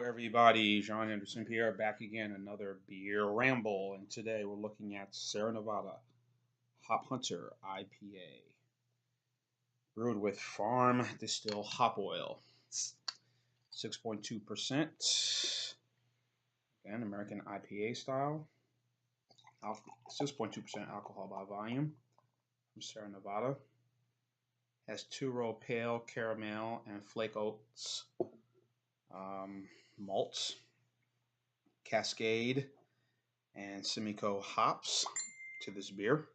everybody, John Anderson Pierre back again, another beer ramble, and today we're looking at Sierra Nevada Hunter IPA, brewed with farm distilled hop oil, 6.2%, again American IPA style, 6.2% alcohol by volume from Sierra Nevada. Has two-row pale caramel and flake oats malts, Cascade, and Simcoe hops to this beer.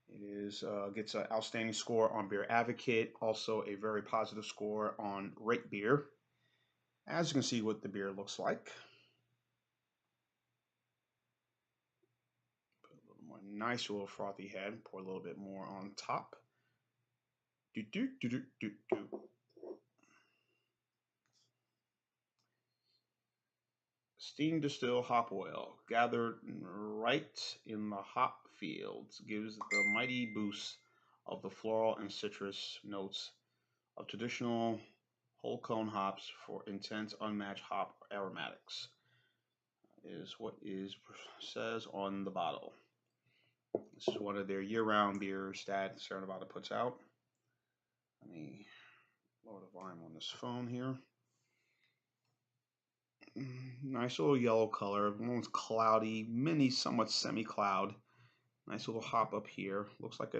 It is gets an outstanding score on Beer Advocate, also a very positive score on Rate Beer. As you can see what the beer looks like. Put a little more nice little frothy head, pour a little bit more on top. Do do do do do do. Steam distilled hop oil gathered right in the hop fields gives the mighty boost of the floral and citrus notes of traditional whole cone hops for intense unmatched hop aromatics is what is says on the bottle. This is one of their year-round beers that Sierra Nevada puts out. Let me lower the volume on this phone here. Nice little yellow color, almost cloudy, mini, somewhat semi-cloud. Nice little hop up here. Looks like I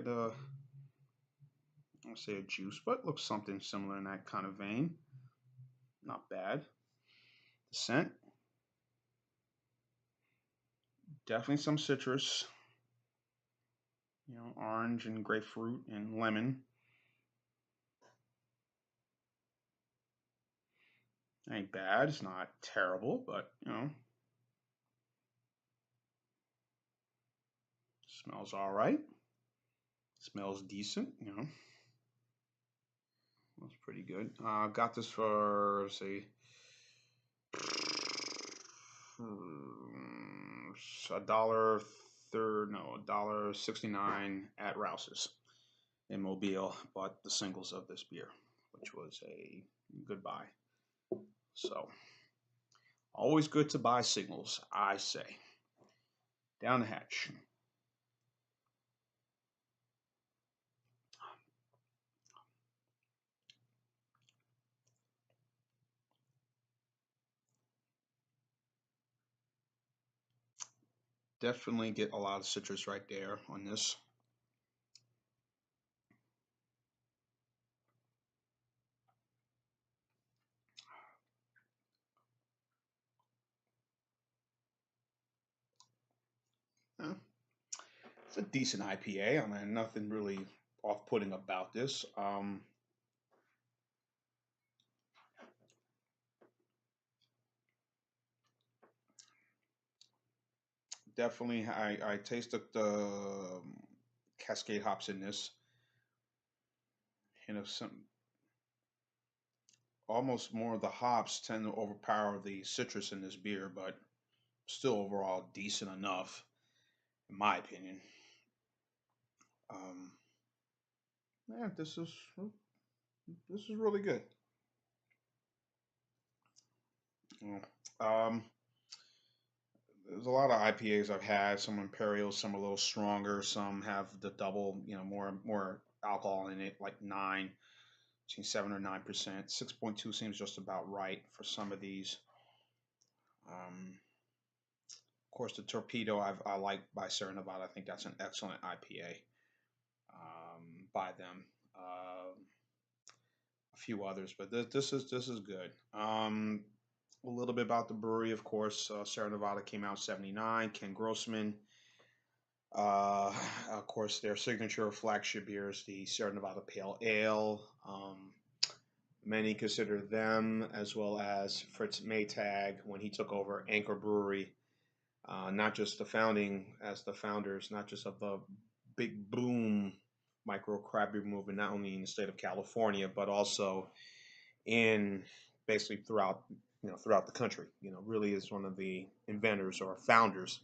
won't say a juice, but looks something similar in that kind of vein. Not bad. The scent, definitely some citrus. Orange and grapefruit and lemon. Ain't bad. It's not terrible, but smells all right. Smells decent. That's pretty good. Got this for, let's see, $1.69 at Rouse's in Mobile. Bought the singles of this beer, which was a good buy. So, always good to buy singles, I say. Down the hatch. Definitely get a lot of citrus right there on this. It's a decent IPA. I mean, nothing really off-putting about this. Definitely, I tasted the Cascade hops in this. Some almost more of the hops tend to overpower the citrus in this beer, but still overall decent enough, in my opinion. Yeah, this is really good. Um, there's a lot of IPAs I've had. Some imperials, some a little stronger. Some have the double, more alcohol in it, like between 7 or 9%. 6.2 seems just about right for some of these. Of course, the Torpedo I like by Sierra Nevada. I think that's an excellent IPA by them. A few others, but this is good. A little bit about the brewery, of course. Sierra Nevada came out in '79. Ken Grossman. Of course, their signature flagship beer is the Sierra Nevada Pale Ale. Many consider them, as well as Fritz Maytag, when he took over Anchor Brewery, not just the founders, not just of the big boom micro craft beer movement, not only in the state of California, but also in basically throughout the country. Really is one of the inventors or founders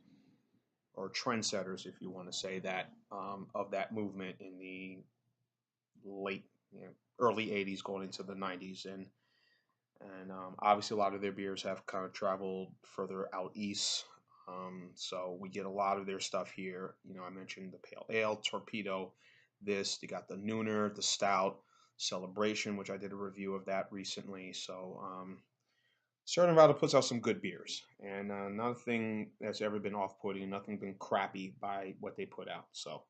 or trendsetters, if you want to say that, of that movement in the late, early '80s, going into the '90s, and And obviously, a lot of their beers have kind of traveled further out east. So we get a lot of their stuff here. You know, I mentioned the Pale Ale, Torpedo, this. They got the Nooner, the Stout, Celebration, which I did a review of that recently. So Certain Nevada puts out some good beers, and nothing that's ever been off-putting, nothing been crappy by what they put out. So,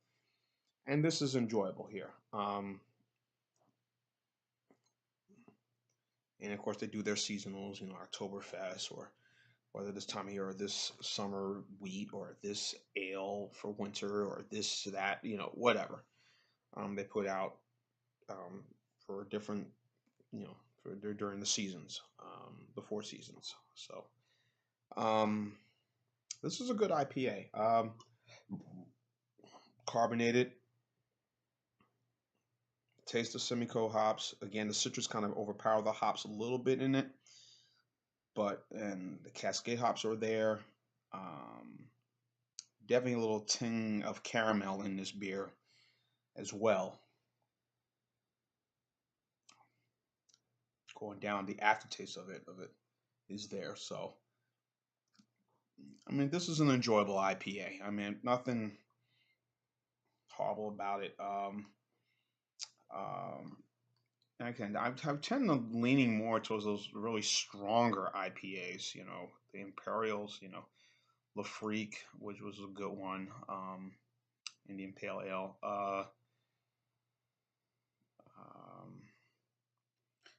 and this is enjoyable here. And of course, they do their seasonals, you know, Oktoberfest or whether this time of year or this summer wheat or this ale for winter or this that, you know, whatever. They put out um, for different, you know, for during the seasons, the 4 seasons. So um, this is a good IPA. Carbonated, taste of Simcoe hops. Again, the citrus kind of overpower the hops a little bit in it, but and the Cascade hops are there. Um, Definitely a little ting of caramel in this beer as well. Going down, the aftertaste of it is there. So, I mean, this is an enjoyable IPA. I mean, nothing horrible about it. Um, Again, I tend to leaning more towards those really stronger IPAs. You know, the Imperials. You know, La Freak, which was a good one. Indian Pale Ale. Um,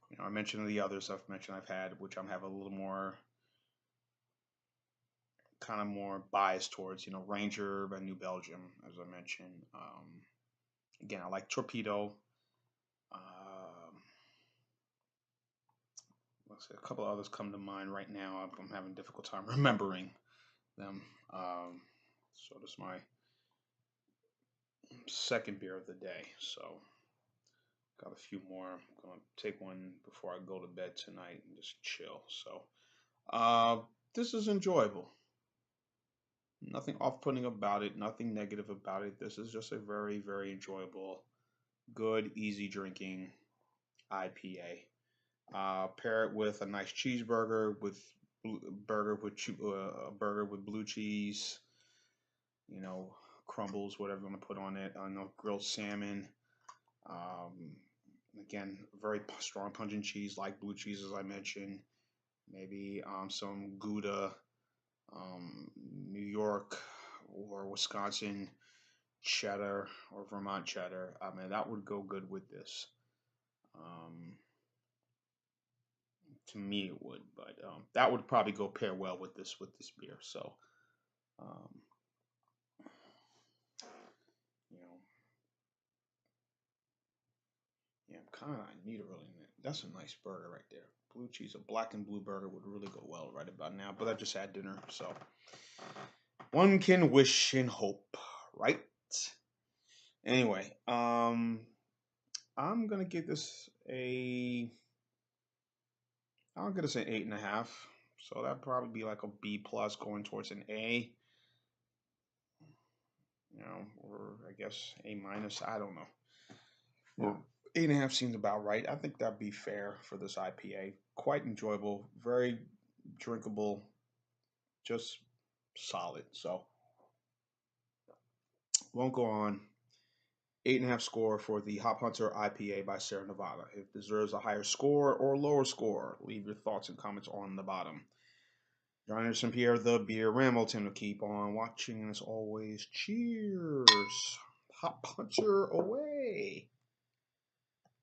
you know, I mentioned the others I've had, which I'm have a little more kind of more biased towards. You know, Ranger by New Belgium, as I mentioned. Again, I like Torpedo. Um, let's see, a couple of others come to mind right now. I'm having a difficult time remembering them. So this is my second beer of the day. So got a few more. I'm gonna take one before I go to bed tonight and just chill. So this is enjoyable. Nothing off-putting about it. Nothing negative about it. This is just a very, very enjoyable, good, easy drinking IPA. Pair it with a nice cheeseburger with a burger with blue cheese, you know, crumbles, whatever you want to put on it. I know grilled salmon. Um, Again, very strong pungent cheese like blue cheese, as I mentioned. Maybe some Gouda, New York or Wisconsin cheddar or Vermont cheddar. I mean, that would go good with this. Um, to me, it would, but that would probably go pair well with this beer. So, um, you know, yeah, kind of. I need a really. That's a nice burger right there. Blue cheese, a black and blue burger would really go well right about now. But I just had dinner, so one can wish and hope, right? Anyway, I'm gonna give this a. I'm gonna say 8.5. So that'd probably be like a B plus going towards an A. You know, or I guess A minus. I don't know. Yeah. 8.5 seems about right. I think that'd be fair for this IPA. Quite enjoyable, very drinkable, just solid. So won't go on. 8.5 score for the Hop Hunter IPA by Sierra Nevada. If it deserves a higher score or lower score, leave your thoughts and comments on the bottom. John Anderson Pierre, the Beer Ramilton, to keep on watching. And as always, cheers. Hop Hunter away.